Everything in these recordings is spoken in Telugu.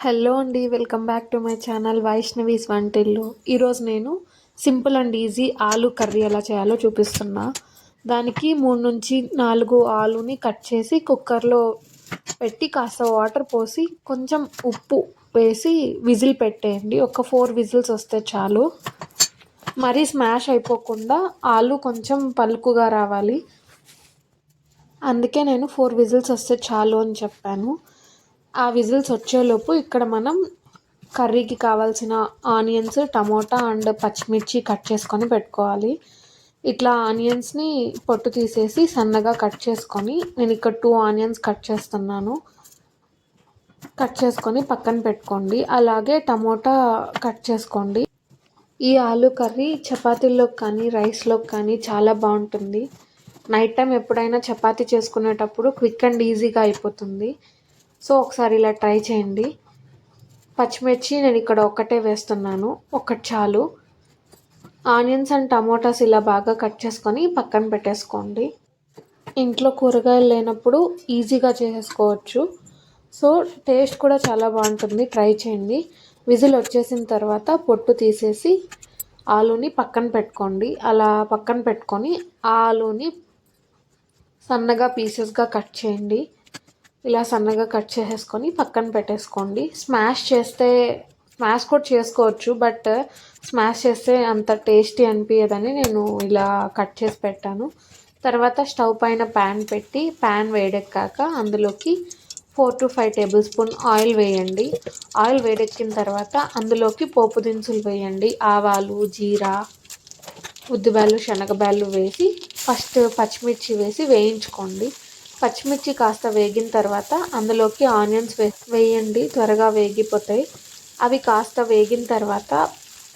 హలో అండి, welcome back to my channel Vaishnavi's వంటిల్లు. ఈరోజు నేను simple and easy aloo curry ఎలా చేయాలో చూపిస్తున్నా. దానికి 3 నుంచి 4 ఆలుని కట్ చేసి కుక్కర్లో పెట్టి కాస్త వాటర్ పోసి కొంచెం ఉప్పు వేసి విజిల్ పెట్టేయండి. ఒక 4 విజిల్స్ వస్తే చాలు. మరీ స్మాష్ అయిపోకుండా ఆలు కొంచెం పలుకుగా రావాలి. అందుకే నేను 4 విజిల్స్ వస్తే చాలు అని చెప్పాను. ఆ విజిల్స్ వచ్చేలోపు ఇక్కడ మనం కర్రీకి కావాల్సిన ఆనియన్స్, టమోటా అండ్ పచ్చిమిర్చి కట్ చేసుకొని పెట్టుకోవాలి. ఇట్లా ఆనియన్స్ని పొట్టు తీసేసి సన్నగా కట్ చేసుకొని, నేను ఇక్కడ 2 ఆనియన్స్ కట్ చేస్తున్నాను. కట్ చేసుకొని పక్కన పెట్టుకోండి. అలాగే టమోటా కట్ చేసుకోండి. ఈ ఆలు కర్రీ చపాతీల్లోకి కానీ రైస్లోకి కానీ చాలా బాగుంటుంది. నైట్ టైం ఎప్పుడైనా చపాతీ చేసుకునేటప్పుడు క్విక్ అండ్ ఈజీగా అయిపోతుంది. సో ఒకసారి ఇలా ట్రై చేయండి. పచ్చిమిర్చి నేను ఇక్కడ ఒక్కటే వేస్తున్నాను, ఒక్కటి చాలు. ఆనియన్స్ అండ్ టమోటాస్ ఇలా బాగా కట్ చేసుకొని పక్కన పెట్టేసుకోండి. ఇంట్లో కూరగాయలు లేనప్పుడు ఈజీగా చేసేసుకోవచ్చు. సో టేస్ట్ కూడా చాలా బాగుంటుంది, ట్రై చేయండి. విజిల్ వచ్చేసిన తర్వాత పొట్టు తీసేసి ఆలుని పక్కన పెట్టుకోండి. అలా పక్కన పెట్టుకొని ఆలుని సన్నగా పీసెస్గా కట్ చేయండి. ఇలా సన్నగా కట్ చేసేసుకొని పక్కన పెట్టేసుకోండి. స్మాష్ కూడా చేసుకోవచ్చు, బట్ స్మాష్ చేస్తే అంత టేస్టీ అనిపించదని నేను ఇలా కట్ చేసి పెట్టాను. తర్వాత స్టవ్ పైన ప్యాన్ పెట్టి ప్యాన్ వేడెక్కాక అందులోకి 4 to 5 టేబుల్ స్పూన్ ఆయిల్ వేయండి. ఆయిల్ వేడెక్కిన తర్వాత అందులోకి పోపు దినుసులు వేయండి. ఆవాలు, జీరా, ఉద్దిబ్యాలు, శనగబ్యాలు వేసి ఫస్ట్ పచ్చిమిర్చి వేసి వేయించుకోండి. పచ్చిమిర్చి కాస్త వేగిన తర్వాత అందులోకి ఆనియన్స్ వేయండి, త్వరగా వేగిపోతాయి. అవి కాస్త వేగిన తర్వాత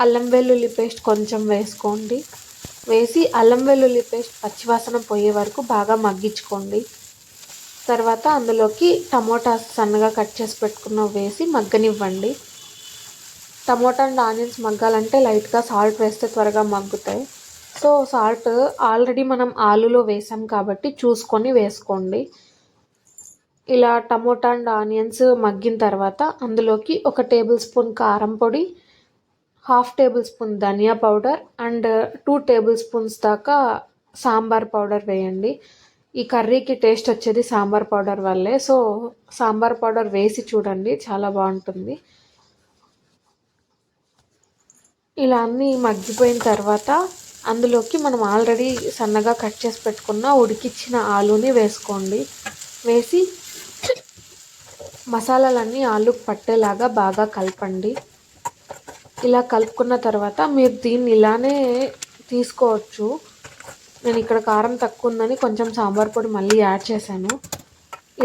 అల్లం వెల్లుల్లి పేస్ట్ కొంచెం వేసుకోండి. వేసి అల్లం వెల్లుల్లి పేస్ట్ పచ్చివాసన పోయే వరకు బాగా మగ్గించుకోండి. తర్వాత అందులోకి టమోటాస్ సన్నగా కట్ చేసి పెట్టుకున్నవి వేసి మగ్గనివ్వండి. టమోటా అండ్ ఆనియన్స్ మగ్గాలంటే లైట్గా సాల్ట్ వేస్తే త్వరగా మగ్గుతాయి. సో సాల్ట్ ఆల్రెడీ మనం ఆలులో వేసాం కాబట్టి చూసుకొని వేసుకోండి. ఇలా టమోటా అండ్ ఆనియన్స్ మగ్గిన తర్వాత అందులోకి 1 టేబుల్ స్పూన్ కారం పొడి, 1/2 టేబుల్ స్పూన్ ధనియా పౌడర్ అండ్ 2 టేబుల్ స్పూన్స్ దాకా సాంబార్ పౌడర్ వేయండి. ఈ కర్రీకి టేస్ట్ వచ్చేది సాంబార్ పౌడర్ వల్లే. సో సాంబార్ పౌడర్ వేసి చూడండి, చాలా బాగుంటుంది. ఇలా అన్నీ మగ్గిపోయిన తర్వాత అందులోకి మనం ఆల్రెడీ సన్నగా కట్ చేసి పెట్టుకున్న ఉడికిచ్చిన ఆలుని వేసుకోండి. వేసి మసాలాలన్నీ ఆలుకు పట్టేలాగా బాగా కలపండి. ఇలా కలుపుకున్న తర్వాత మీరు దీన్ని ఇలానే తీసుకోవచ్చు. నేను ఇక్కడ కారం తక్కువ ఉందని కొంచెం సాంబార్ పొడి మళ్ళీ యాడ్ చేశాను.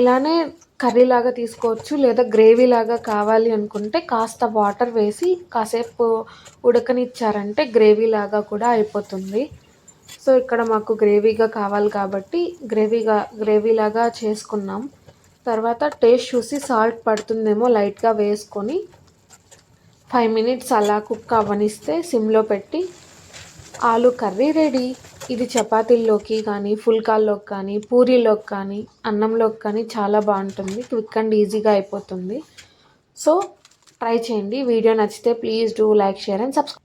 ఇలానే కర్రీలాగా తీసుకోవచ్చు, లేదా గ్రేవీలాగా కావాలి అనుకుంటే కాస్త వాటర్ వేసి కాసేపు ఉడకనిచ్చారంటే గ్రేవీలాగా కూడా అయిపోతుంది. సో ఇక్కడ మాకు గ్రేవీగా కావాలి కాబట్టి గ్రేవీలాగా చేసుకున్నాం. తర్వాత టేస్ట్ చూసి సాల్ట్ పడుతుందేమో లైట్గా వేసుకొని 5 minutes అలా కుక్ అవ్వనిస్తే సిమ్లో పెట్టి ఆలు కర్రీ రెడీ. ఇది చపాతీల్లోకి కానీ, ఫుల్కాల్లోకి కానీ, పూరీలోకి కానీ, అన్నంలోకి కానీ చాలా బాగుంటుంది. క్విక్ అండ్ ఈజీగా అయిపోతుంది. సో ట్రై చేయండి. వీడియో నచ్చితే please do like, share and subscribe.